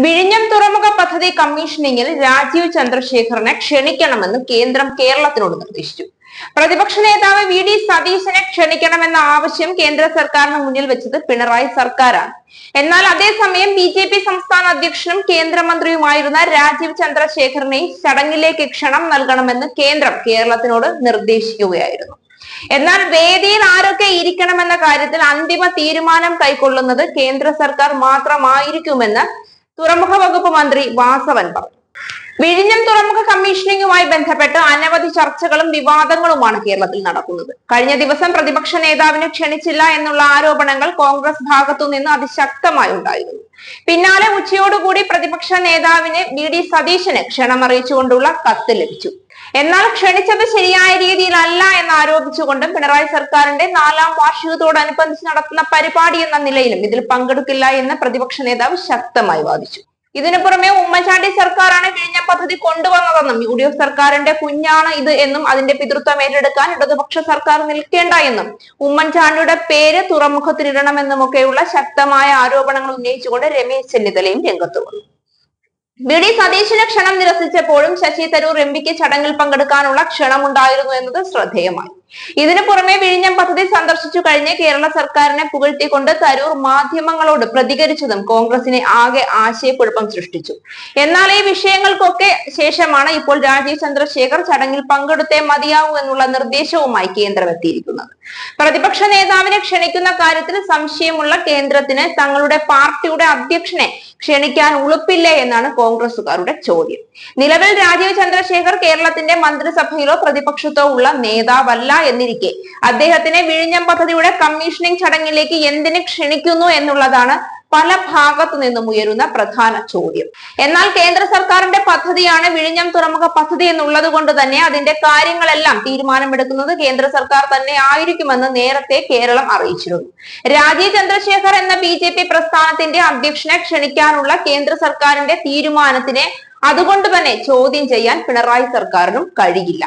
വിഴിഞ്ഞം തുറമുഖ പദ്ധതി കമ്മീഷനിങ്ങിൽ രാജീവ് ചന്ദ്രശേഖറിനെ ക്ഷണിക്കണമെന്ന് കേന്ദ്രം കേരളത്തിനോട് നിർദ്ദേശിച്ചു. പ്രതിപക്ഷ നേതാവ് VD സതീശനെ ക്ഷണിക്കണമെന്ന ആവശ്യം കേന്ദ്ര സർക്കാരിന് മുന്നിൽ വെച്ചത് പിണറായി സർക്കാരാണ്. എന്നാൽ അതേസമയം BJP സംസ്ഥാന അധ്യക്ഷനും കേന്ദ്രമന്ത്രിയുമായിരുന്ന രാജീവ് ചന്ദ്രശേഖറിനെ ചടങ്ങിലേക്ക് ക്ഷണം നൽകണമെന്ന് കേന്ദ്രം കേരളത്തിനോട് നിർദ്ദേശിക്കുകയായിരുന്നു. എന്നാൽ വേദിയിൽ ആരൊക്കെ ഇരിക്കണമെന്ന കാര്യത്തിൽ അന്തിമ തീരുമാനം കൈക്കൊള്ളുന്നത് കേന്ദ്ര സർക്കാർ മാത്രമായിരിക്കുമെന്ന് തുറമുഖ വകുപ്പ് മന്ത്രി വാസവൻ പറഞ്ഞു. വിഴിഞ്ഞം തുറമുഖ കമ്മീഷനിങ്ങുമായി ബന്ധപ്പെട്ട് അനവധി ചർച്ചകളും വിവാദങ്ങളുമാണ് കേരളത്തിൽ നടക്കുന്നത്. കഴിഞ്ഞ ദിവസം പ്രതിപക്ഷ നേതാവിനെ ക്ഷണിച്ചില്ല എന്നുള്ള ആരോപണങ്ങൾ കോൺഗ്രസ് ഭാഗത്തു നിന്ന് അതിശക്തമായി ഉണ്ടായിരുന്നു. പിന്നാലെ ഉച്ചയോടുകൂടി പ്രതിപക്ഷ നേതാവിന് VD സതീശന് ക്ഷണമറിയിച്ചുകൊണ്ടുള്ള കത്ത് ലഭിച്ചു. എന്നാൽ ക്ഷണിച്ചത് ശരിയായ രീതിയിലല്ല എന്ന് ആരോപിച്ചുകൊണ്ടും പിണറായി സർക്കാരിന്റെ 4ാം വാർഷികത്തോടനുബന്ധിച്ച് നടത്തുന്ന പരിപാടി എന്ന നിലയിലും ഇതിൽ പങ്കെടുക്കില്ല എന്ന് പ്രതിപക്ഷ നേതാവ് ശക്തമായി വാദിച്ചു. ഇതിനു പുറമെ ഉമ്മൻചാണ്ടി സർക്കാരാണ് വിഴിഞ്ഞം പദ്ധതി കൊണ്ടുവന്നതെന്നും UDF സർക്കാരിന്റെ കുഞ്ഞാണ് ഇത് എന്നും അതിന്റെ പിതൃത്വം ഏറ്റെടുക്കാൻ ഇടതുപക്ഷ സർക്കാർ നിൽക്കേണ്ട എന്നും ഉമ്മൻചാണ്ടിയുടെ പേര് തുറമുഖത്തിലിടണമെന്നുമൊക്കെയുള്ള ശക്തമായ ആരോപണങ്ങൾ ഉന്നയിച്ചുകൊണ്ട് രമേശ് ചെന്നിത്തലയും രംഗത്ത് വന്നു. VD സതീശന് ക്ഷണം നിരസിച്ചപ്പോഴും ശശി തരൂർ MPക്ക് ചടങ്ങിൽ പങ്കെടുക്കാനുള്ള ക്ഷണമുണ്ടായിരുന്നു എന്നത് ശ്രദ്ധേയമായി. ഇതിനു പുറമെ വിഴിഞ്ഞം പദ്ധതി സന്ദർശിച്ചു കഴിഞ്ഞ് കേരള സർക്കാരിനെ പുകഴ്ത്തിക്കൊണ്ട് തരൂർ മാധ്യമങ്ങളോട് പ്രതികരിച്ചതും കോൺഗ്രസിനെ ആകെ ആശയക്കുഴപ്പം സൃഷ്ടിച്ചു. എന്നാൽ ഈ വിഷയങ്ങൾക്കൊക്കെ ശേഷമാണ് ഇപ്പോൾ രാജീവ് ചന്ദ്രശേഖർ ചടങ്ങിൽ പങ്കെടുത്തേ മതിയാവൂ എന്നുള്ള നിർദ്ദേശവുമായി കേന്ദ്രം എത്തിയിരിക്കുന്നത്. പ്രതിപക്ഷ നേതാവിനെ ക്ഷണിക്കുന്ന കാര്യത്തിൽ സംശയമുള്ള കേന്ദ്രത്തിന് തങ്ങളുടെ പാർട്ടിയുടെ അധ്യക്ഷനെ ക്ഷണിക്കാൻ ഉളുപ്പില്ലേ എന്നാണ് കോൺഗ്രസുകാരുടെ ചോദ്യം. നിലവിൽ രാജീവ് ചന്ദ്രശേഖർ കേരളത്തിന്റെ മന്ത്രിസഭയിലോ പ്രതിപക്ഷത്തോ ഉള്ള നേതാവല്ല എന്നിരിക്കെ അദ്ദേഹത്തിനെ വിഴിഞ്ഞം പദ്ധതിയുടെ കമ്മീഷനിങ് ചടങ്ങിലേക്ക് എന്തിന് ക്ഷണിക്കുന്നു എന്നുള്ളതാണ് പല ഭാഗത്തു നിന്നും ഉയരുന്ന പ്രധാന ചോദ്യം. എന്നാൽ കേന്ദ്ര സർക്കാരിന്റെ പദ്ധതിയാണ് വിഴിഞ്ഞം തുറമുഖ പദ്ധതി എന്നുള്ളത് കൊണ്ട് തന്നെ അതിന്റെ കാര്യങ്ങളെല്ലാം തീരുമാനമെടുക്കുന്നത് കേന്ദ്ര സർക്കാർ തന്നെ ആയിരിക്കുമെന്ന് നേരത്തെ കേരളം അറിയിച്ചിരുന്നു. രാജീവ് ചന്ദ്രശേഖർ എന്ന BJP പ്രസ്ഥാനത്തിന്റെ അധ്യക്ഷനെ ക്ഷണിക്കാനുള്ള കേന്ദ്ര സർക്കാരിന്റെ തീരുമാനത്തിനെ അതുകൊണ്ട് തന്നെ ചോദ്യം ചെയ്യാൻ പിണറായി സർക്കാരിനും കഴിയില്ല.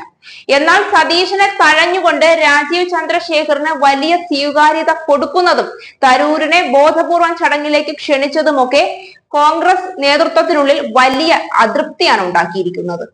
എന്നാൽ സതീശനെ തഴഞ്ഞുകൊണ്ട് രാജീവ് ചന്ദ്രശേഖറിന് വലിയ സ്വീകാര്യത കൊടുക്കുന്നതും തരൂരിനെ ബോധപൂർവം ചടങ്ങിലേക്ക് ക്ഷണിച്ചതുമൊക്കെ കോൺഗ്രസ് നേതൃത്വത്തിനുള്ളിൽ വലിയ അതൃപ്തിയാണ് ഉണ്ടാക്കിയിരിക്കുന്നത്.